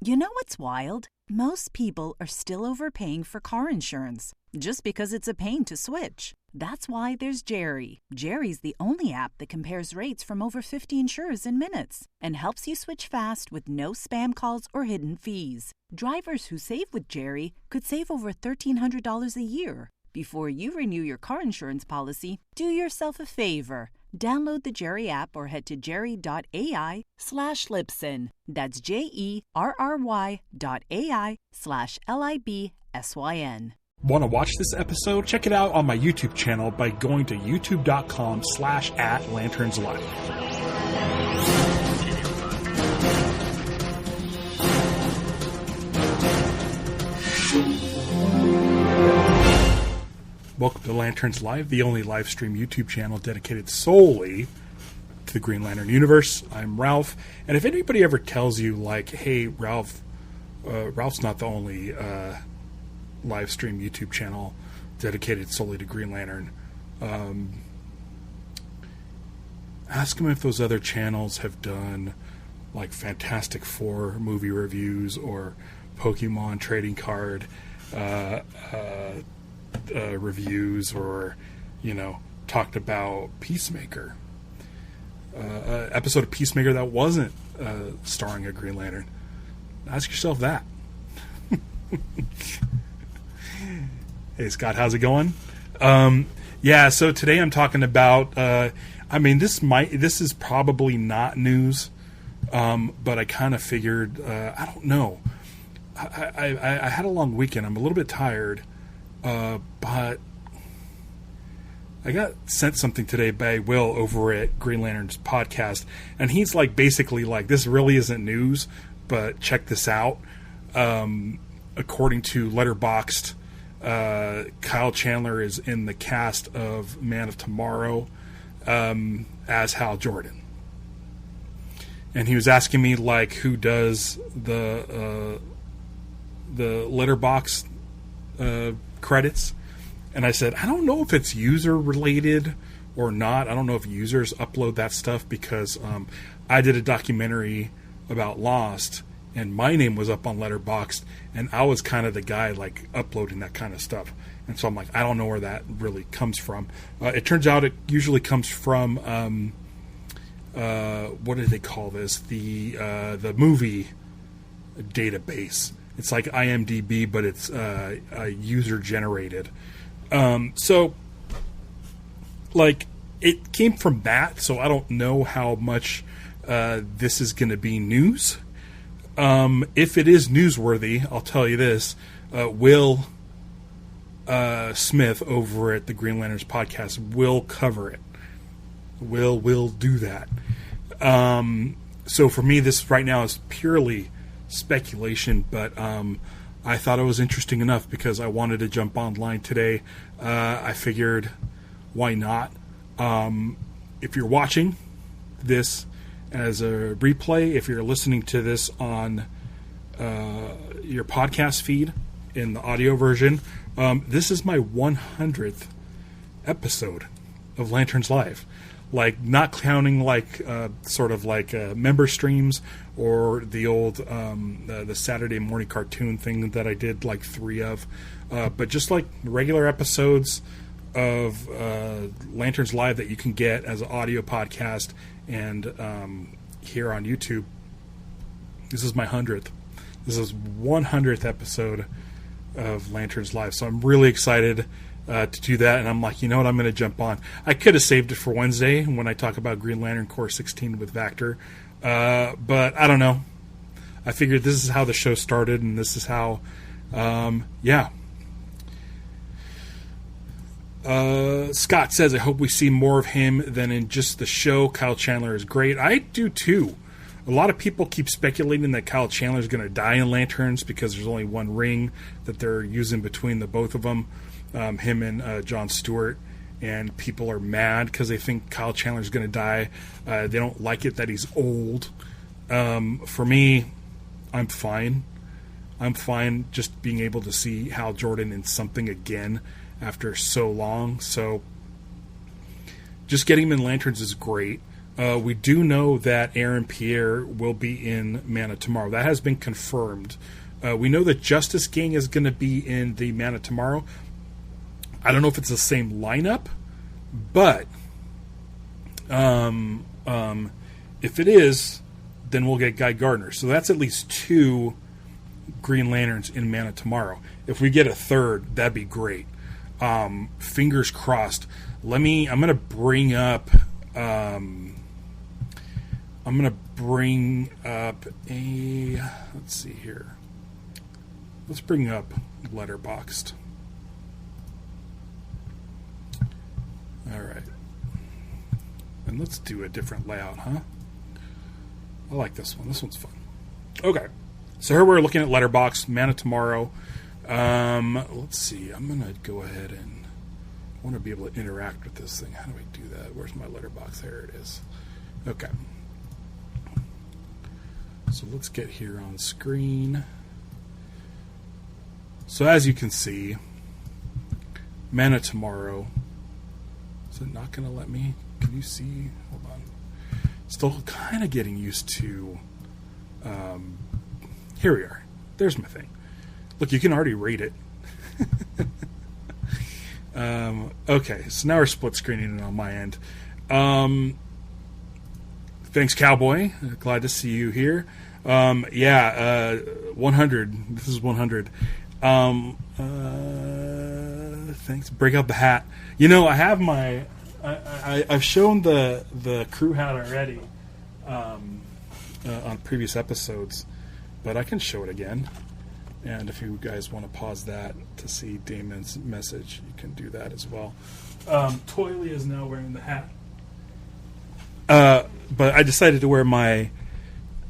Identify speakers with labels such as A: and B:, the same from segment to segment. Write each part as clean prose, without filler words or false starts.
A: You know what's wild? Most people are still overpaying for car insurance just because it's a pain to switch. That's why there's Jerry. Jerry's the only app that compares rates from over 50 insurers in minutes and helps you switch fast with no spam calls or hidden fees. Drivers who save with Jerry could save over $1,300 a year. Before you renew your car insurance policy, do yourself a favor. Download the Jerry app or head to jerry.ai/Libsyn. That's JERRY.ai/LIBSYN.
B: Want to watch this episode? Check it out on my YouTube channel by going to youtube.com/@lanternslive. Welcome to Lanterns Live, the only live stream YouTube channel dedicated solely to the Green Lantern universe. I'm Ralph, and if anybody ever tells you, like, hey, Ralph's not the only live stream YouTube channel dedicated solely to Green Lantern, ask them if those other channels have done, like, Fantastic Four movie reviews or Pokemon trading card reviews, or, talked about Peacemaker, episode of Peacemaker that wasn't starring a Green Lantern. Ask yourself that. Hey Scott, how's it going? So today I'm talking about, this is probably not news, but I kind of figured, I don't know. I had a long weekend. I'm a little bit tired. But I got sent something today by Will over at Green Lantern's podcast, and he's basically this really isn't news, but check this out. According to Letterboxd, Kyle Chandler is in the cast of Man of Tomorrow as Hal Jordan. And he was asking me who does the Letterboxd credits, and I said, I don't know if it's user related or not. I don't know if users upload that stuff, because I did a documentary about Lost, and my name was up on Letterboxd, and I was kind of the guy uploading that kind of stuff. And so I'm I don't know where that really comes from. It turns out it usually comes from what do they call this? The movie database. It's like IMDb, but it's user generated. It came from that, so I don't know how much this is going to be news. If it is newsworthy, I'll tell you this: Will Smith over at the Green Lanterns podcast will cover it. Will do that. So for me, this right now is purely speculation, but I thought it was interesting enough because I wanted to jump online today. I figured, why not? If you're watching this as a replay, if you're listening to this on your podcast feed in the audio version, this is my 100th episode of Lanterns Live. Not counting member streams or the old the Saturday morning cartoon thing that I did 3 of, but just regular episodes of Lanterns Live that you can get as an audio podcast and here on YouTube. This is my 100th. This is 100th episode of Lanterns Live, so I'm really excited to do that, and I'm you know what, I'm going to jump on. I could have saved it for Wednesday when I talk about Green Lantern Corps 16 with Vactor, but I don't know. I figured this is how the show started, and this is how, Scott says, I hope we see more of him than in just the show. Kyle Chandler is great. I do too. A lot of people keep speculating that Kyle Chandler is going to die in Lanterns because there's only one ring that they're using between the both of them. Him and John Stewart, and people are mad because they think Kyle Chandler is going to die. They don't like it that he's old. For me, I'm fine. I'm fine just being able to see Hal Jordan in something again after so long. So just getting him in Lanterns is great. We do know that Aaron Pierre will be in Man of Tomorrow. That has been confirmed. We know that Justice Gang is going to be in the Man of Tomorrow. I don't know if it's the same lineup, but if it is, then we'll get Guy Gardner. So that's at least 2 Green Lanterns in Man of Tomorrow. If we get a third, that'd be great. Fingers crossed. I'm going to bring up a. Let's see here. Let's bring up Letterboxd. All right. And let's do a different layout, huh? I like this one. This one's fun. Okay. So here we're looking at Letterboxd, Man of Tomorrow. Let's see. I'm going to go ahead and I want to be able to interact with this thing. How do I do that? Where's my Letterboxd? There it is. Okay. So let's get here on screen. So as you can see, Man of Tomorrow. Is it not going to let me? Can you see? Hold on. Still kind of getting used to... here we are. There's my thing. Look, you can already rate it. Okay, so now we're split screening it on my end. Thanks, Cowboy. Glad to see you here. 100. This is 100. Thanks. Break out the hat. You know, I have my... I've shown the crew hat already on previous episodes, but I can show it again. And if you guys want to pause that to see Damon's message, you can do that as well. Toily is now wearing the hat. But I decided to wear my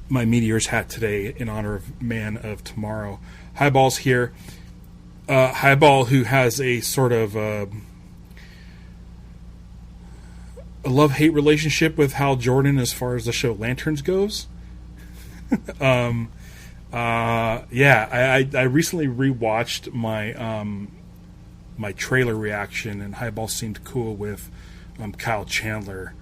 B: Meteors hat today in honor of Man of Tomorrow. Highball's here. Highball, who has a sort of a love-hate relationship with Hal Jordan as far as the show Lanterns goes. I recently rewatched my trailer reaction, and Highball seemed cool with Kyle Chandler,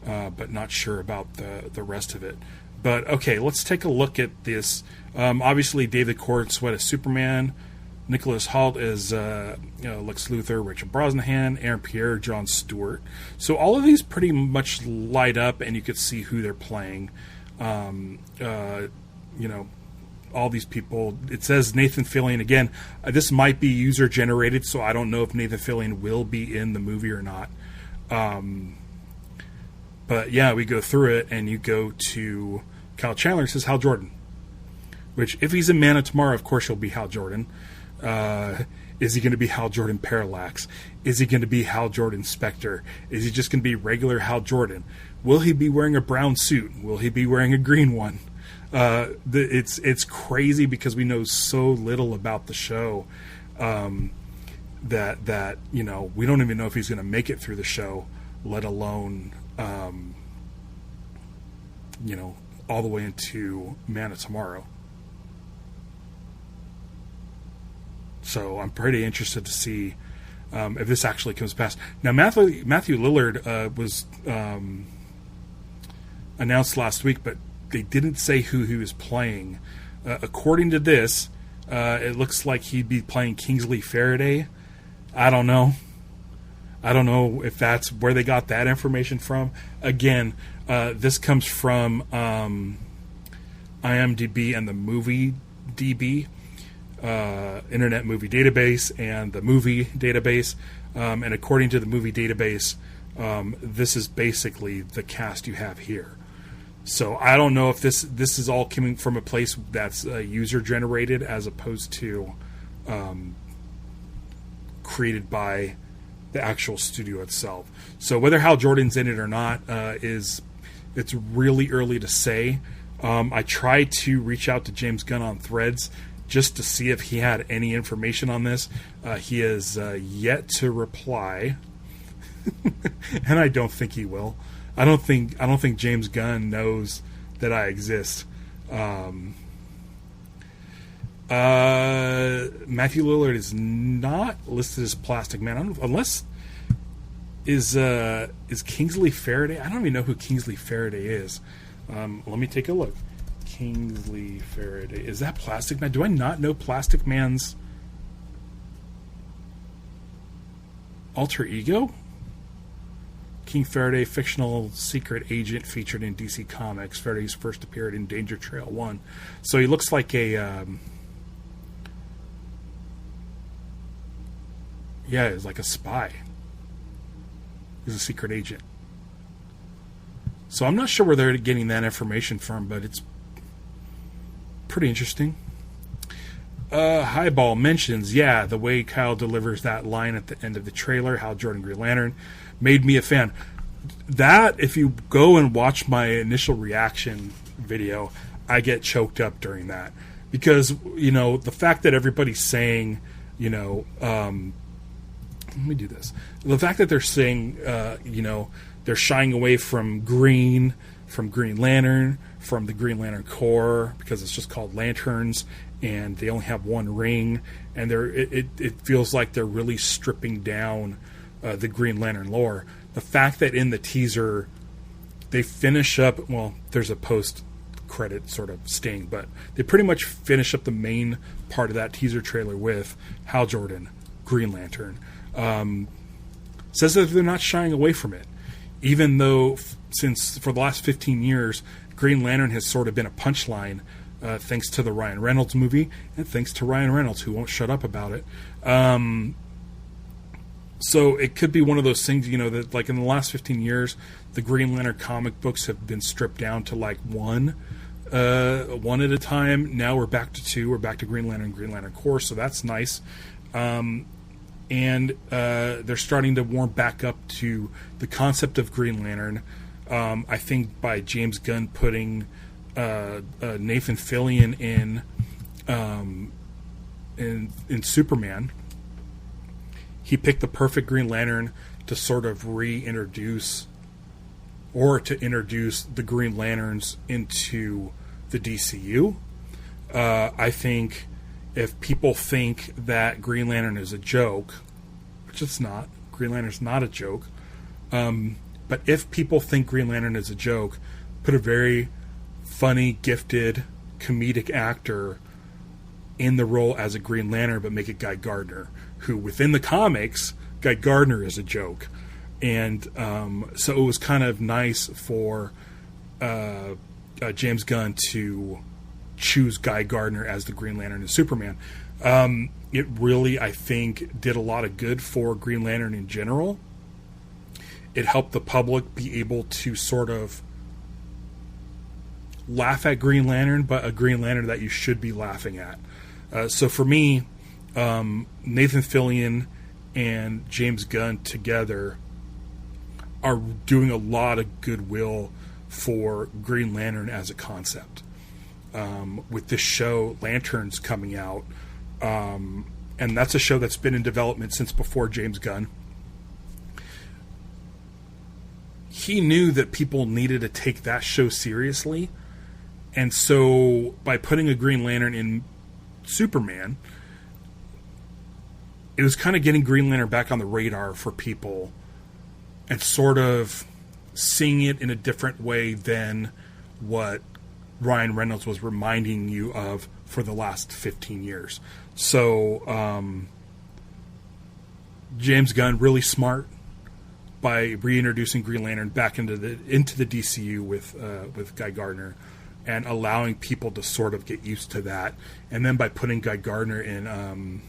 B: but not sure about the rest of it. But okay, let's take a look at this. Obviously, David Cornsweet as Superman, Nicholas Hoult as Lex Luthor, Richard Brosnahan, Aaron Pierre, Jon Stewart. So all of these pretty much light up, and you could see who they're playing. All these people. It says Nathan Fillion again. This might be user generated, so I don't know if Nathan Fillion will be in the movie or not. But yeah, we go through it, and you go to Kyle Chandler. It says Hal Jordan, which if he's in Man of Tomorrow, of course he'll be Hal Jordan. Is he going to be Hal Jordan Parallax? Is he going to be Hal Jordan Spectre? Is he just going to be regular Hal Jordan? Will he be wearing a brown suit? Will he be wearing a green one? It's crazy because we know so little about the show that we don't even know if he's going to make it through the show, let alone all the way into Man of Tomorrow. So I'm pretty interested to see if this actually comes past. Now, Matthew Lillard was announced last week, but they didn't say who he was playing. According to this, it looks like he'd be playing Kingsley Faraday. I don't know if that's where they got that information from. Again, this comes from IMDb and the Movie DB, Internet Movie Database, and the Movie Database. And according to the Movie Database, this is basically the cast you have here. So I don't know if this is all coming from a place that's user generated as opposed to created by the actual studio itself. So whether Hal Jordan's in it or not it's really early to say. I tried to reach out to James Gunn on Threads just to see if he had any information on this. He has yet to reply, and I don't think he will. I don't think James Gunn knows that I exist. Matthew Lillard is not listed as Plastic Man, unless Is Kingsley Faraday? I don't even know who Kingsley Faraday is. Let me take a look. Kingsley Faraday. Is that Plastic Man? Do I not know Plastic Man's alter ego? King Faraday, fictional secret agent featured in DC Comics. Faraday's first appeared in Danger Trail 1. So he looks like a... he's like a spy. He's a secret agent. So I'm not sure where they're getting that information from, but it's pretty interesting. Highball mentions, the way Kyle delivers that line at the end of the trailer, Hal Jordan Green Lantern, made me a fan. That, if you go and watch my initial reaction video, I get choked up during that. Because, the fact that everybody's saying, let me do this. The fact that they're saying, they're shying away from Green Lantern, from the Green Lantern Corps, because it's just called Lanterns, and they only have one ring, and it feels like they're really stripping down the Green Lantern lore. The fact that in the teaser they finish up, well, there's a post-credit sort of sting, but they pretty much finish up the main part of that teaser trailer with Hal Jordan, Green Lantern. Says that they're not shying away from it, even though since for the last 15 years, Green Lantern has sort of been a punchline, thanks to the Ryan Reynolds movie and thanks to Ryan Reynolds, who won't shut up about it. So it could be one of those things, that like in the last 15 years, the Green Lantern comic books have been stripped down to like one at a time. Now we're back to two. We're back to Green Lantern Corps, so that's nice. And they're starting to warm back up to the concept of Green Lantern. I think by James Gunn putting Nathan Fillion in Superman, he picked the perfect Green Lantern to sort of reintroduce, or to introduce the Green Lanterns into the DCU. I think if people think that Green Lantern is a joke, which it's not, Green Lantern's not a joke, but if people think Green Lantern is a joke, put a very funny, gifted, comedic actor in the role as a Green Lantern, but make it Guy Gardner, who within the comics, Guy Gardner is a joke. And so it was kind of nice for James Gunn to choose Guy Gardner as the Green Lantern and Superman. It really, I think, did a lot of good for Green Lantern in general. It helped the public be able to sort of laugh at Green Lantern, but a Green Lantern that you should be laughing at. So for me, Nathan Fillion and James Gunn together are doing a lot of goodwill for Green Lantern as a concept. With this show, Lanterns, coming out, and that's a show that's been in development since before James Gunn. He knew that people needed to take that show seriously, and so by putting a Green Lantern in Superman, it was kind of getting Green Lantern back on the radar for people and sort of seeing it in a different way than what Ryan Reynolds was reminding you of for the last 15 years. So James Gunn, really smart by reintroducing Green Lantern back into the DCU with Guy Gardner, and allowing people to sort of get used to that. And then by putting Guy Gardner in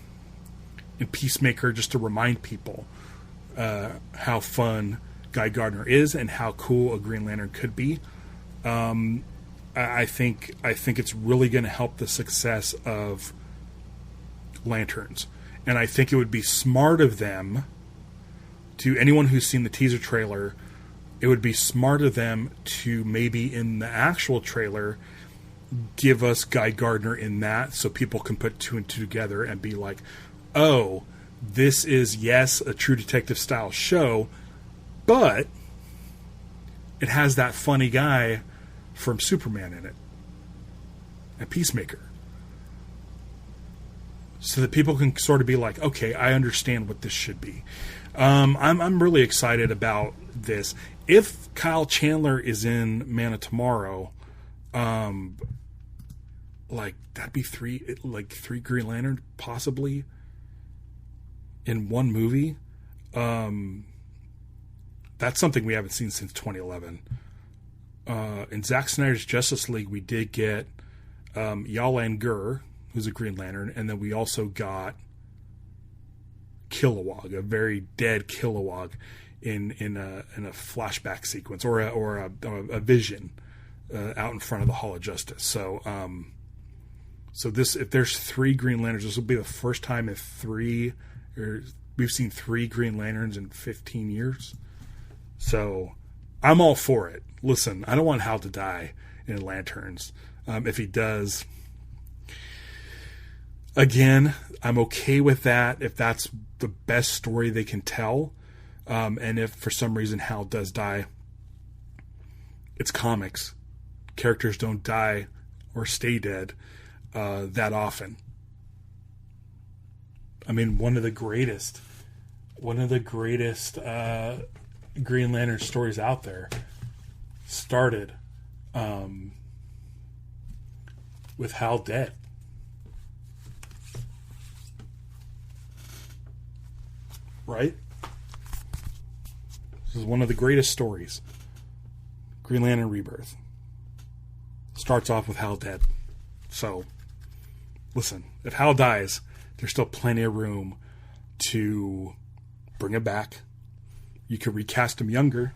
B: Peacemaker, just to remind people how fun Guy Gardner is and how cool a Green Lantern could be. I think it's really going to help the success of Lanterns. And I think it would be smart of them, to anyone who's seen the teaser trailer, it would be smart of them to maybe in the actual trailer give us Guy Gardner in that, so people can put two and two together and be like, oh, this is, yes, a True Detective style show, but it has that funny guy from Superman in it, and Peacemaker. so that people can sort of be like, okay, I understand what this should be. I'm really excited about this. If Kyle Chandler is in Man of Tomorrow, like that'd be three Green Lantern possibly in one movie. That's something we haven't seen since 2011. In Zack Snyder's Justice League, we did get Yalan Gur, who's a Green Lantern, and then we also got Kilowog, a very dead Kilowog, in a flashback sequence or a vision out in front of the Hall of Justice. So this, if there's 3 Green Lanterns, this will be the first time we've seen 3 Green Lanterns in 15 years. So I'm all for it. Listen, I don't want Hal to die in Lanterns. If he does, again, I'm okay with that if that's the best story they can tell. And if for some reason Hal does die, it's comics. Characters don't die or stay dead that often. I mean, one of the greatest Green Lantern stories out there started with Hal dead. Right? This is one of the greatest stories. Green Lantern Rebirth. Starts off with Hal dead. So, listen, if Hal dies, there's still plenty of room to bring him back. You could recast him younger.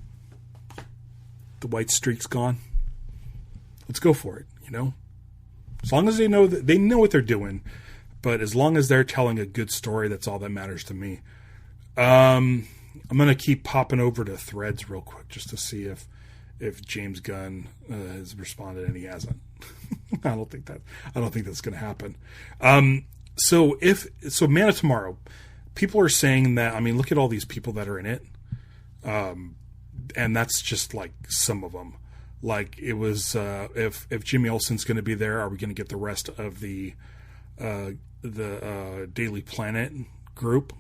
B: The white streak's gone. Let's go for it, you know? As long as they know what they're doing, but as long as they're telling a good story, that's all that matters to me. I'm going to keep popping over to Threads real quick just to see if James Gunn has responded, and he hasn't. I don't think that's going to happen. So Man of Tomorrow, people are saying that, I mean, look at all these people that are in it. And that's just like some of them. Like it was, if Jimmy Olsen's going to be there, are we going to get the rest of the Daily Planet group?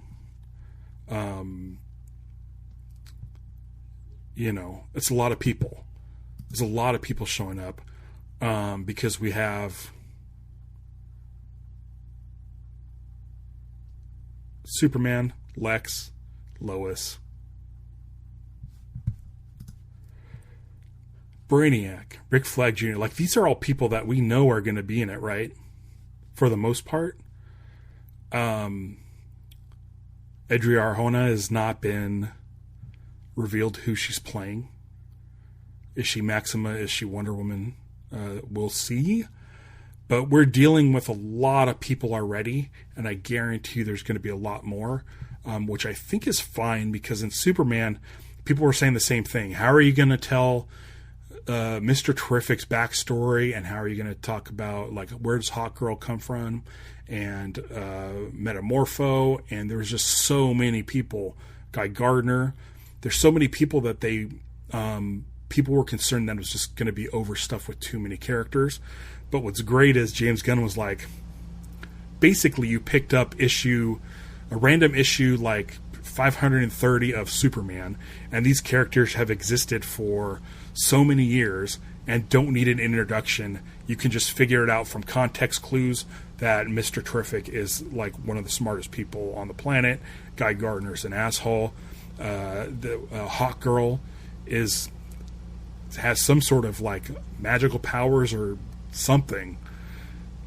B: You know, it's a lot of people. There's a lot of people showing up, because we have Superman, Lex, Lois, Brainiac, Rick Flag Jr. Like, these are all people that we know are going to be in it, right? For the most part. Adria Arjona has not been revealed who she's playing. Is she Maxima? Is she Wonder Woman? We'll see. But we're dealing with a lot of people already, and I guarantee you there's going to be a lot more, which I think is fine, because in Superman, people were saying the same thing. How are you going to tell Mr. Terrific's backstory, and how are you going to talk about, like, where does Hawkgirl come from, and Metamorpho, and there's just so many people. Guy Gardner. There's so many people that people were concerned that it was just going to be overstuffed with too many characters. But what's great is James Gunn was like, basically you picked up a random issue like 530 of Superman, and these characters have existed for so many years and don't need an introduction. You can just figure it out from context clues that Mr. Terrific is like one of the smartest people on the planet. Guy Gardner's an asshole. The Hawkgirl has some sort of like magical powers or something.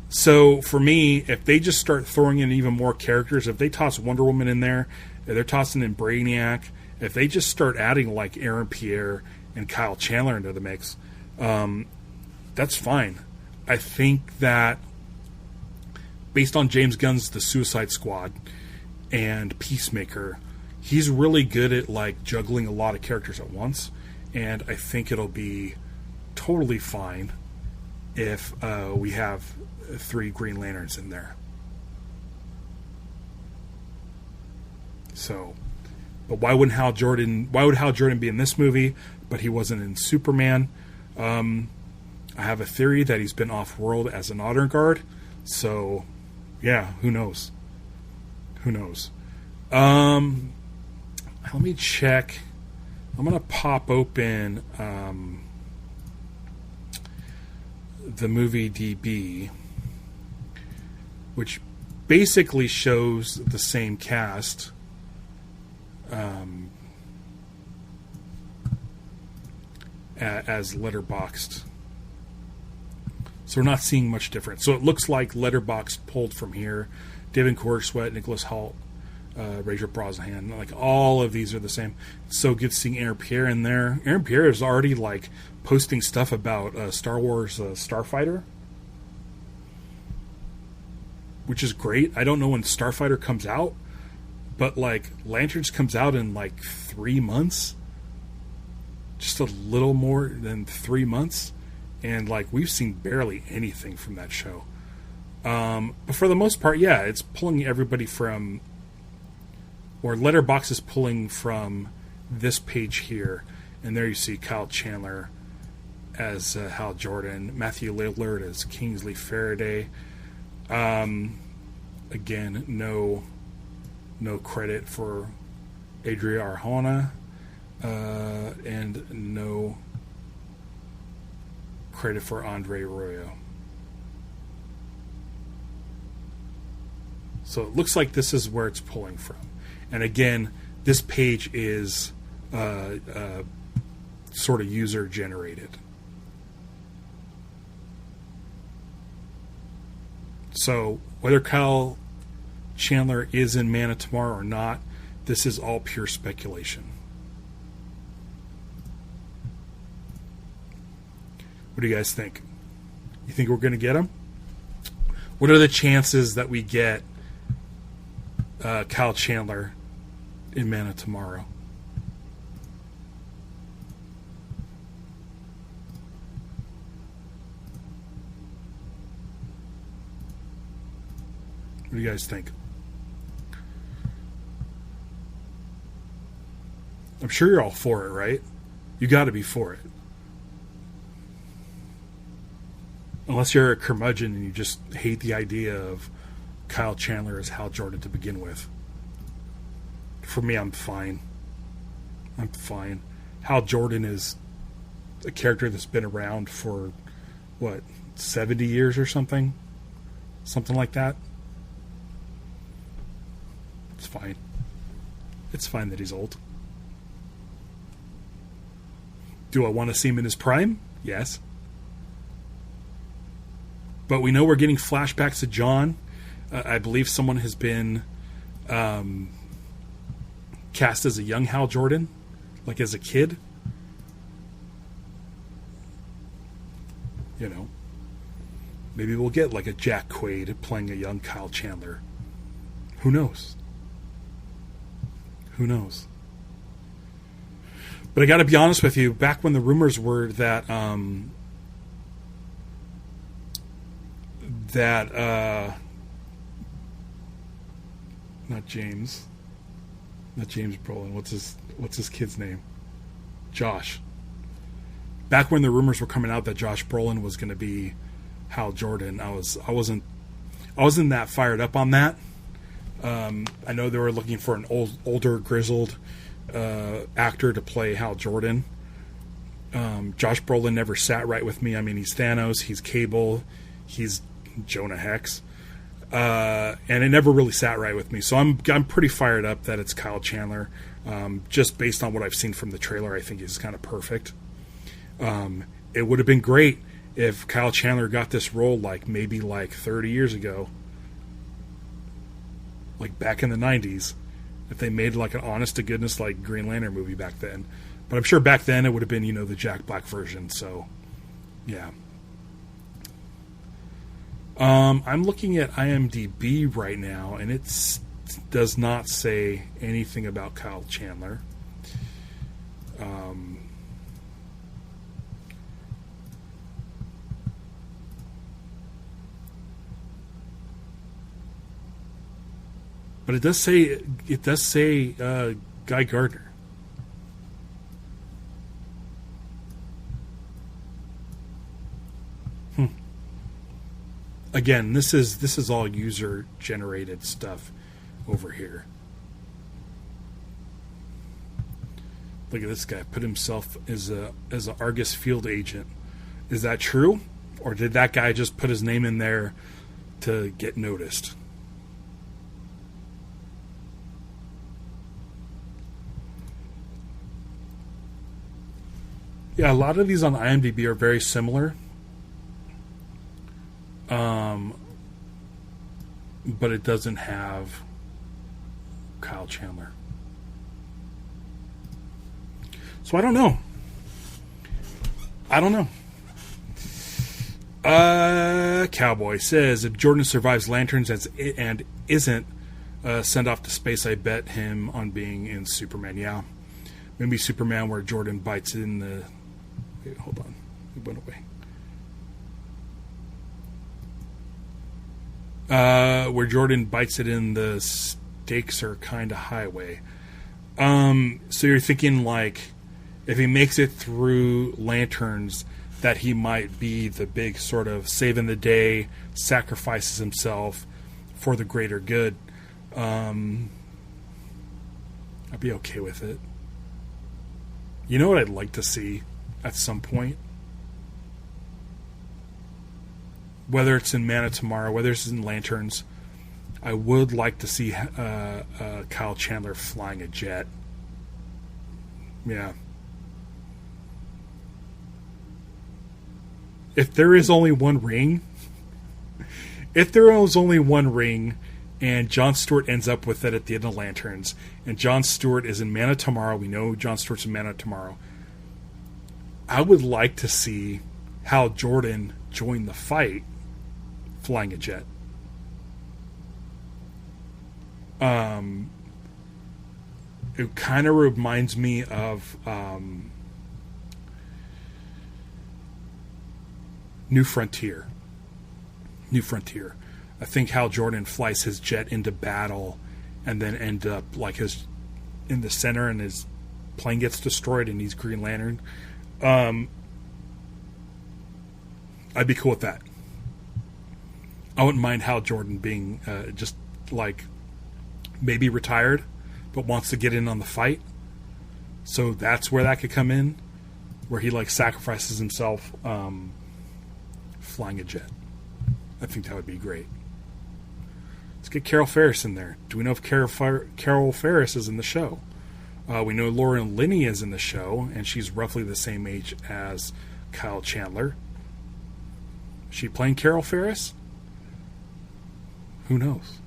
B: So for me, if they just start throwing in even more characters, if they toss Wonder Woman in there, if they're tossing in Brainiac, if they just start adding like Aaron Pierre and Kyle Chandler into the mix, that's fine. I think that based on James Gunn's The Suicide Squad and Peacemaker, he's really good at like juggling a lot of characters at once, and I think it'll be totally fine if we have 3 Green Lanterns in there. So, but why would Hal Jordan be in this movie, but he wasn't in Superman? I have a theory that he's been off-world as an honor guard, so Yeah, who knows? Who knows? Let me check. I'm going to pop open the movie DB, which basically shows the same cast. As Letterboxd. So we're not seeing much difference. So it looks like Letterboxd pulled from here. David Corrswet, Nicholas Hoult, Rachel Brosnahan. Like, all of these are the same. It's so good seeing Aaron Pierre in there. Aaron Pierre is already, like, posting stuff about Star Wars Starfighter, which is great. I don't know when Starfighter comes out, but, like, Lanterns comes out in, like, 3 months. Just a little more than 3 months. And, like, we've seen barely anything from that show. But for the most part, yeah, it's pulling everybody from... Or Letterboxd is pulling from this page here. And there you see Kyle Chandler as Hal Jordan. Matthew Lillard as Kingsley Faraday. Again, no credit for Adria Arjona. And no credit for Andre Royo. So it looks like this is where it's pulling from. And again, this page is sort of user generated. So whether Kyle Chandler is in Man of Tomorrow or not, this is all pure speculation. What do you guys think? You think we're going to get him? What are the chances that we get Kyle Chandler in Man of Tomorrow? What do you guys think? I'm sure you're all for it, right? You got to be for it. Unless you're a curmudgeon and you just hate the idea of Kyle Chandler as Hal Jordan to begin with. For me, I'm fine. I'm fine. Hal Jordan is a character that's been around for, 70 years or something? Something like that. It's fine. It's fine that he's old. Do I want to see him in his prime? Yes. But we know we're getting flashbacks to John. I believe someone has been cast as a young Hal Jordan, like as a kid. You know, maybe we'll get like a Jack Quaid playing a young Kyle Chandler. Who knows? Who knows? But I got to be honest with you. Back when the rumors were that not James Brolin. What's his kid's name? Josh. Back when the rumors were coming out that Josh Brolin was going to be Hal Jordan, I wasn't that fired up on that. I know they were looking for an older, grizzled actor to play Hal Jordan. Josh Brolin never sat right with me. I mean, he's Thanos, he's Cable, he's Jonah Hex, and it never really sat right with me. So I'm pretty fired up that it's Kyle Chandler. Just based on what I've seen from the trailer, I think he's kind of perfect. It would have been great if Kyle Chandler got this role maybe 30 years ago, like back in the 90s, if they made an honest to goodness Green Lantern movie back then. But I'm sure back then it would have been the Jack Black version. So yeah. I'm looking at IMDb right now, and it does not say anything about Kyle Chandler. But it does say Guy Gardner. again, this is all user generated stuff over here. Look at this guy. Put himself as an Argus field agent. Is that true? Or did that guy just put his name in there to get noticed? Yeah, a lot of these on IMDb are very similar. But it doesn't have Kyle Chandler. So I don't know. Cowboy says, if Jordan survives Lanterns and isn't sent off to space, I bet him on being in Superman. Yeah. Maybe Superman where Jordan bites in the... Wait, hold on. It went away. Where Jordan bites it in the stakes are kind of highway. So you're thinking like, if he makes it through Lanterns, that he might be the big sort of saving the day, sacrifices himself for the greater good. I'd be okay with it. You know what I'd like to see at some point? Whether it's in Man of Tomorrow, whether it's in Lanterns, I would like to see Kyle Chandler flying a jet. Yeah. If there is only one ring, and Jon Stewart ends up with it at the end of Lanterns, and Jon Stewart is in Man of Tomorrow, we know Jon Stewart's in Man of Tomorrow, I would like to see Hal Jordan join the fight flying a jet. It kind of reminds me of New Frontier. I think Hal Jordan flies his jet into battle and then end up like his in the center and his plane gets destroyed and he's Green Lantern. I'd be cool with that. I wouldn't mind Hal Jordan being just like maybe retired but wants to get in on the fight. So that's where that could come in, where he like sacrifices himself flying a jet. I think that would be great. Let's get Carol Ferris in there. Do we know if Carol Ferris is in the show? We know Lauren Linney is in the show, and she's roughly the same age as Kyle Chandler. Is she playing Carol Ferris? Who knows?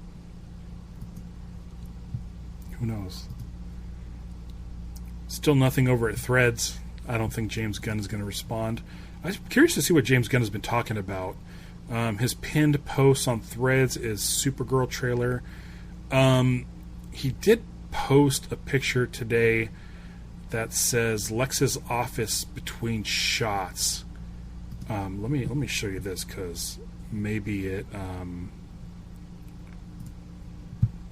B: Still nothing over at Threads. I don't think James Gunn is going to respond. I'm curious to see what James Gunn has been talking about. His pinned post on Threads is Supergirl trailer. He did post a picture today that says Lex's office between shots. Let me show you this because maybe it.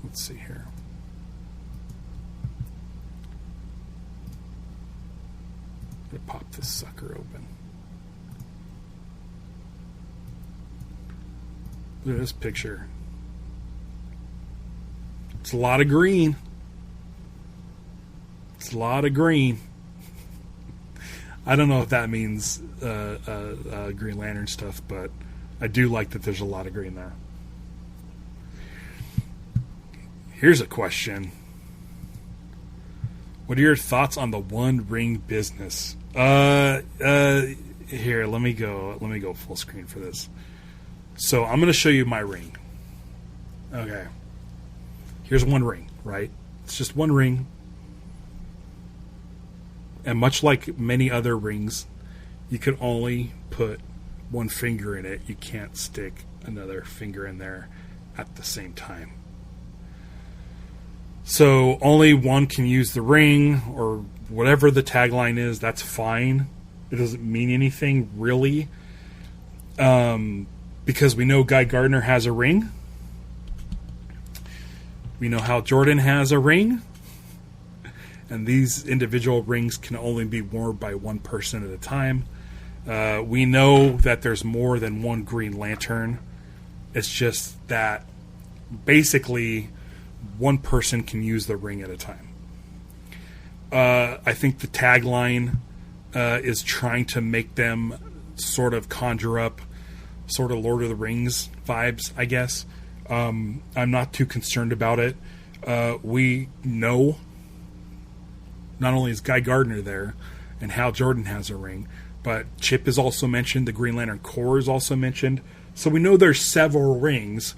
B: Let's see here. I'm gonna pop this sucker open. Look at this picture. It's a lot of green. I don't know if that means Green Lantern stuff, but I do like that there's a lot of green there. Here's a question. What are your thoughts on the One Ring business? Here, let me go full screen for this. So I'm going to show you my ring. Okay. Here's one ring, right? It's just one ring. And much like many other rings, you can only put one finger in it. You can't stick another finger in there at the same time. So only one can use the ring, or whatever the tagline is, that's fine. It doesn't mean anything, really. Because we know Guy Gardner has a ring. We know Hal Jordan has a ring. And these individual rings can only be worn by one person at a time. We know that there's more than one Green Lantern. It's just that basically one person can use the ring at a time. I think the tagline is trying to make them sort of conjure up sort of Lord of the Rings vibes, I guess. I'm not too concerned about it. We know not only is Guy Gardner there and Hal Jordan has a ring, but Chip is also mentioned. The Green Lantern Corps is also mentioned. So we know there's several rings.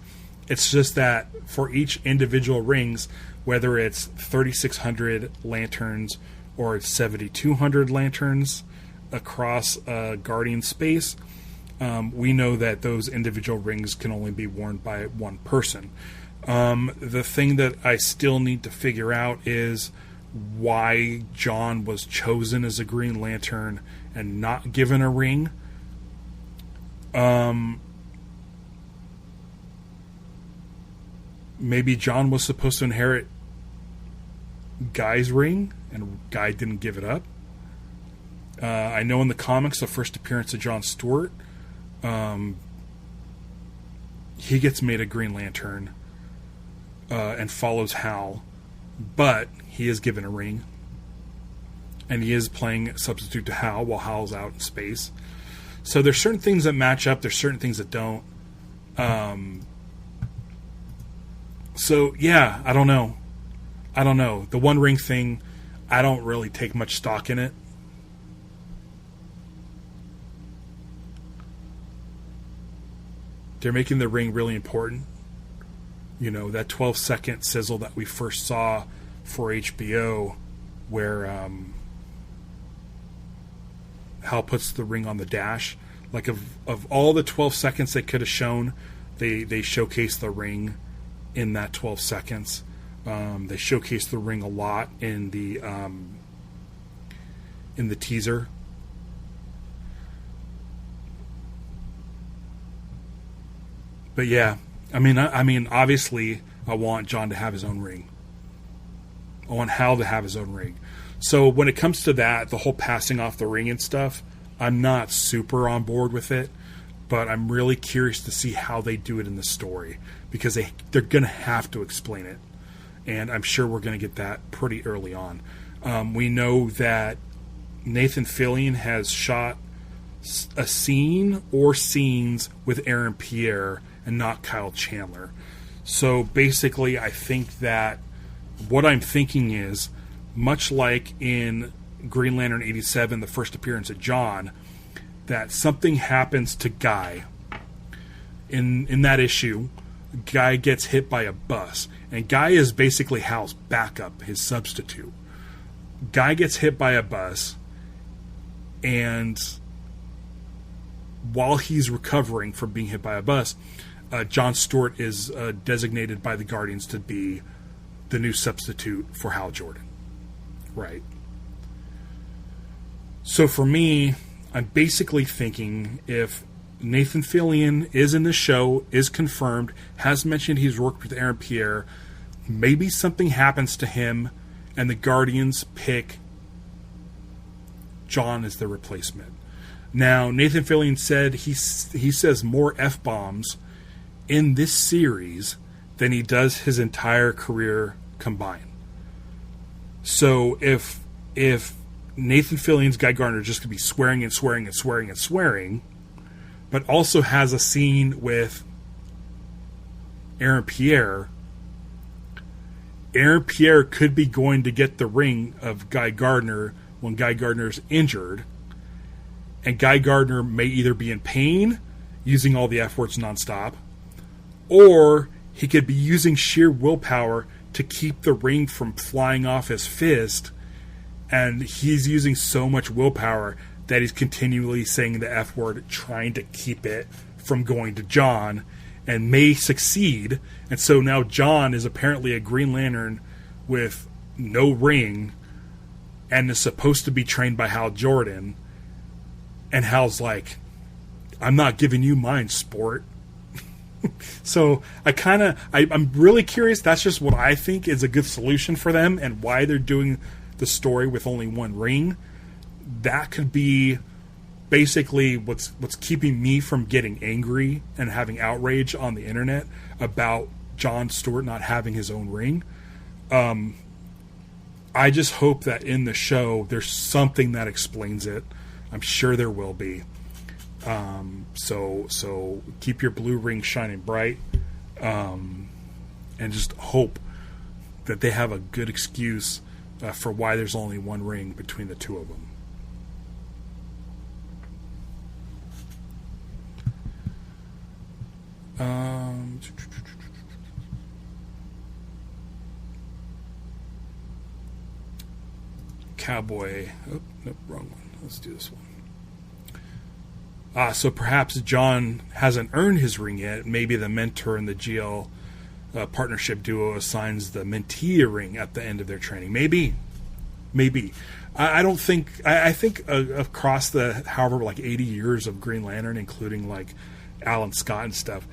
B: It's just that for each individual rings, whether it's 3,600 lanterns or it's 7,200 lanterns across Guardian space, we know that those individual rings can only be worn by one person. The thing that I still need to figure out is why John was chosen as a Green Lantern and not given a ring. Maybe John was supposed to inherit Guy's ring, and Guy didn't give it up. I know in the comics, the first appearance of John Stewart, he gets made a Green Lantern and follows Hal, but he is given a ring, and he is playing substitute to Hal while Hal's out in space. So there's certain things that match up, there's certain things that don't. So, yeah, I don't know. The One Ring thing, I don't really take much stock in it. They're making the ring really important. You know, that 12-second sizzle that we first saw for HBO where Hal puts the ring on the dash. Like, of all the 12 seconds they could have shown, they showcased the ring in that 12 seconds. They showcased the ring a lot in the teaser. But yeah, I mean, obviously, I want John to have his own ring. I want Hal to have his own ring. So when it comes to that, the whole passing off the ring and stuff, I'm not super on board with it. But I'm really curious to see how they do it in the story, because they're going to have to explain it. And I'm sure we're going to get that pretty early on. We know that Nathan Fillion has shot a scene or scenes with Aaron Pierre and not Kyle Chandler. So basically, I think that what I'm thinking is, much like in Green Lantern 87, the first appearance of John, that something happens to Guy. In that issue, Guy gets hit by a bus. And Guy is basically Hal's backup, his substitute. Guy gets hit by a bus, and while he's recovering from being hit by a bus, John Stewart is designated by the Guardians to be the new substitute for Hal Jordan. Right. So for me, I'm basically thinking if Nathan Fillion is in the show, is confirmed, has mentioned he's worked with Aaron Pierre, maybe something happens to him and the Guardians pick John as the replacement. Now, Nathan Fillion said he says more F-bombs in this series than he does his entire career combined. So if Nathan Fillion's Guy Gardner just could be swearing and swearing and swearing and swearing, but also has a scene with Aaron Pierre could be going to get the ring of Guy Gardner when Guy Gardner's injured, and Guy Gardner may either be in pain, using all the F words nonstop, or he could be using sheer willpower to keep the ring from flying off his fist, and he's using so much willpower that he's continually saying the F word, trying to keep it from going to John, and may succeed. And so now John is apparently a Green Lantern with no ring and is supposed to be trained by Hal Jordan. And Hal's like, I'm not giving you mine, sport. So I'm really curious. That's just what I think is a good solution for them and why they're doing the story with only one ring. That could be basically what's keeping me from getting angry and having outrage on the internet about Jon Stewart not having his own ring. I just hope that in the show there's something that explains it. I'm sure there will be. So keep your blue ring shining bright, and just hope that they have a good excuse for why there's only one ring between the two of them. Cowboy. Oh, nope, wrong one. Let's do this one. So perhaps Jon hasn't earned his ring yet. Maybe the mentor and the GL partnership duo assigns the mentee a ring at the end of their training. Maybe. I don't think. I think across the however 80 years of Green Lantern, including like Alan Scott and stuff,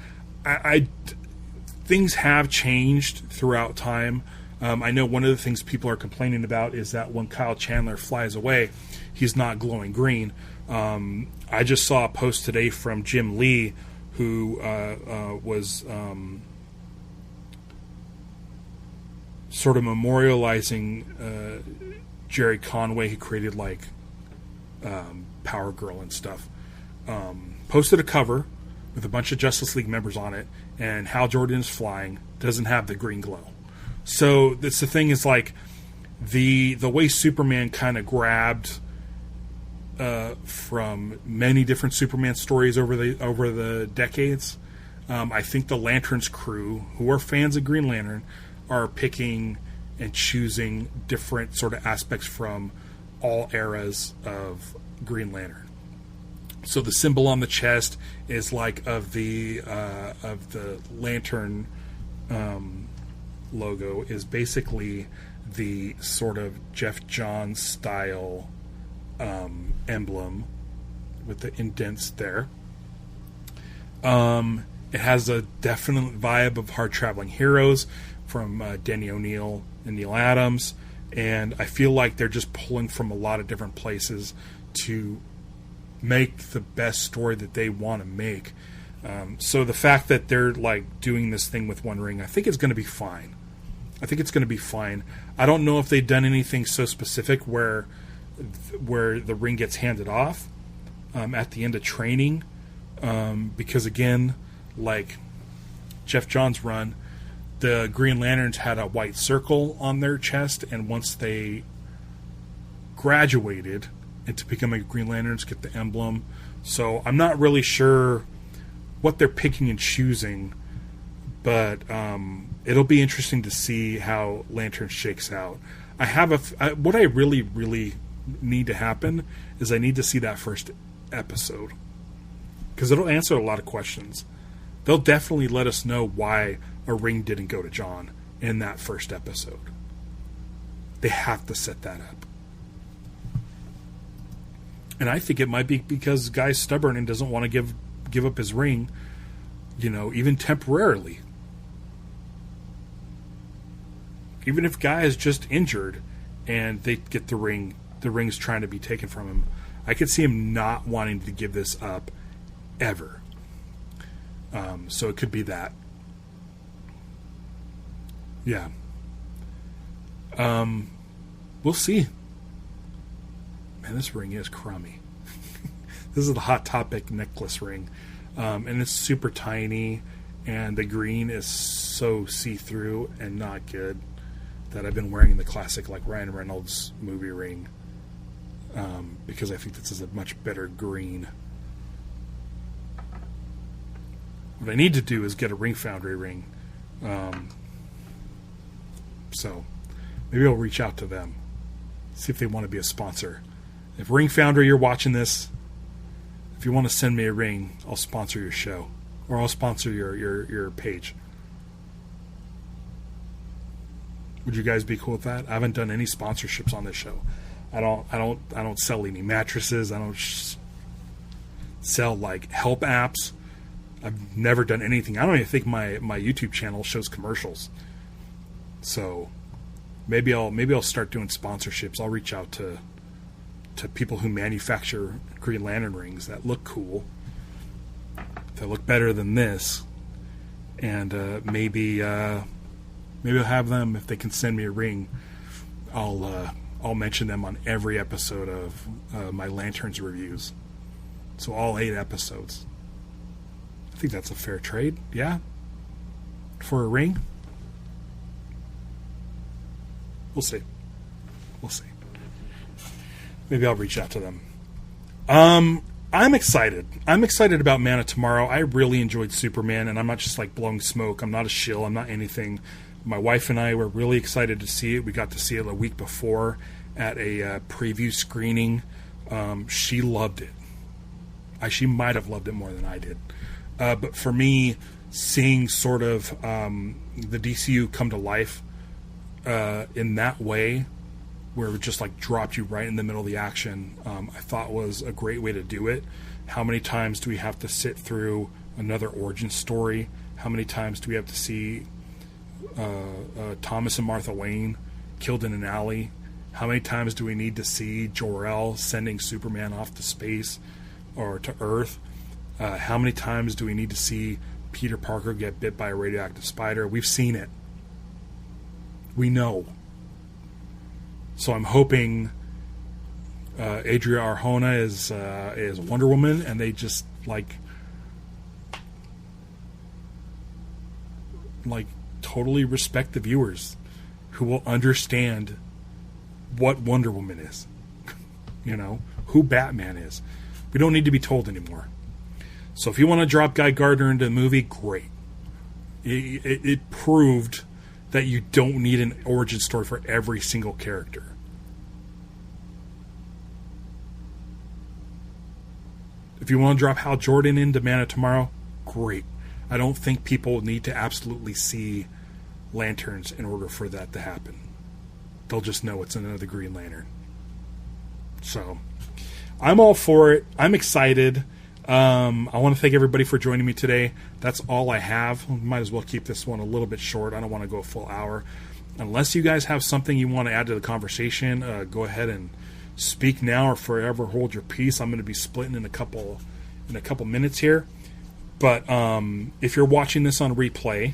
B: things have changed throughout time. I know one of the things people are complaining about is that when Kyle Chandler flies away, he's not glowing green. I just saw a post today from Jim Lee, who was sort of memorializing Jerry Conway, who created Power Girl and stuff. Posted a cover with a bunch of Justice League members on it, and Hal Jordan is flying, doesn't have the green glow. So that's the thing, is the way Superman kind of grabbed from many different Superman stories over the decades. I think the Lanterns crew, who are fans of Green Lantern, are picking and choosing different sort of aspects from all eras of Green Lantern. So the symbol on the chest is of the Lantern logo is basically the sort of Jeff Johns style emblem with the indents there. It has a definite vibe of Hard Traveling Heroes from Denny O'Neil and Neil Adams, and I feel like they're just pulling from a lot of different places to make the best story that they want to make. So the fact that they're doing this thing with one ring, I think it's going to be fine. I don't know if they've done anything so specific where the ring gets handed off at the end of training, because again, like Jeff Johns' run, the Green Lanterns had a white circle on their chest, and once they graduated into becoming Green Lanterns, get the emblem. So I'm not really sure what they're picking and choosing, but it'll be interesting to see how Lantern shakes out. What I really, really need to happen is I need to see that first episode, because it'll answer a lot of questions. They'll definitely let us know why a ring didn't go to Jon in that first episode. They have to set that up. And I think it might be because the guy's stubborn and doesn't want to give up his ring, even temporarily. Even if guy is just injured and they get the ring's trying to be taken from him, I could see him not wanting to give this up ever. So it could be that. Yeah. We'll see. Man, this ring is crummy. This is the Hot Topic necklace ring. And it's super tiny, and the green is so see-through and not good that I've been wearing the classic Ryan Reynolds movie ring, because I think this is a much better green. What I need to do is get a Ring Foundry ring. So maybe I'll reach out to them, see if they want to be a sponsor. If Ring Foundry, you're watching this, if you want to send me a ring, I'll sponsor your show, or I'll sponsor your page. Would you guys be cool with that? I haven't done any sponsorships on this show. I don't sell any mattresses. I don't sell help apps. I've never done anything. I don't even think my YouTube channel shows commercials. So maybe I'll start doing sponsorships. I'll reach out to to people who manufacture Green Lantern rings that look cool, that look better than this, and maybe I'll have them, if they can send me a ring, I'll mention them on every episode of my Lanterns reviews. So all 8 episodes. I think that's a fair trade, yeah? For a ring? We'll see. Maybe I'll reach out to them. I'm excited. I'm excited about Man of Tomorrow. I really enjoyed Superman, and I'm not just like blowing smoke. I'm not a shill. I'm not anything. My wife and I were really excited to see it. We got to see it a week before at a preview screening. She loved it. She might have loved it more than I did. But for me, seeing sort of the DCU come to life in that way, where it just like dropped you right in the middle of the action, I thought was a great way to do it. How many times do we have to sit through another origin story? How many times do we have to see Thomas and Martha Wayne killed in an alley? How many times do we need to see Jor-El sending Superman off to space or to Earth? How many times do we need to see Peter Parker get bit by a radioactive spider? We've seen it. We know. So I'm hoping Adria Arjona is Wonder Woman, and they just like totally respect the viewers who will understand what Wonder Woman is. You know, who Batman is. We don't need to be told anymore. So if you want to drop Guy Gardner into the movie, great. It proved that you don't need an origin story for every single character. If you want to drop Hal Jordan into Man of Tomorrow, great. I don't think people need to absolutely see Lanterns in order for that to happen. They'll just know it's another Green Lantern. So, I'm all for it. I'm excited. I want to thank everybody for joining me today. That's all I have. Might as well keep this one a little bit short. I don't want to go a full hour. Unless you guys have something you want to add to the conversation, go ahead and speak now or forever hold your peace. I'm going to be splitting in a couple minutes here. But if you're watching this on replay,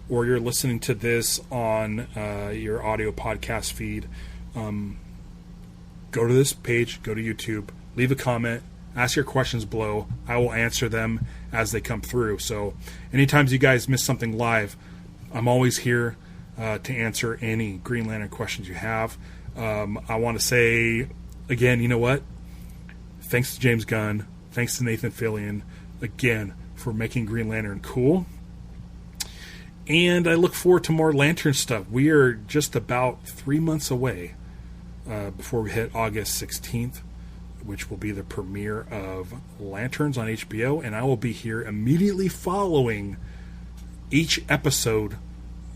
B: or you're listening to this on your audio podcast feed, go to this page, go to YouTube, leave a comment, ask your questions below. I will answer them as they come through. So anytime you guys miss something live, I'm always here to answer any Green Lantern questions you have. I want to say, again, you know what? Thanks to James Gunn. Thanks to Nathan Fillion, again, for making Green Lantern cool. And I look forward to more Lantern stuff. We are just about 3 months away before we hit August 16th, which will be the premiere of Lanterns on HBO, and I will be here immediately following each episode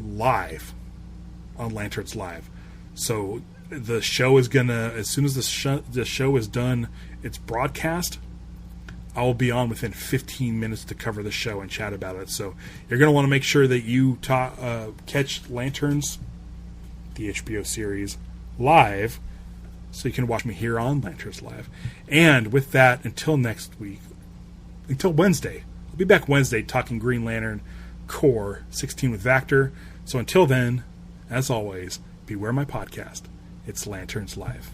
B: live on Lanterns Live. So the show is gonna, as soon as the show is done, its broadcast, I will be on within 15 minutes to cover the show and chat about it. So you're going to want to make sure that you catch Lanterns, the HBO series, live, so you can watch me here on Lanterns Live. And with that, until Wednesday. I'll be back Wednesday talking Green Lantern Core 16 with Vactor. So until then, as always, beware my podcast. It's Lanterns Live.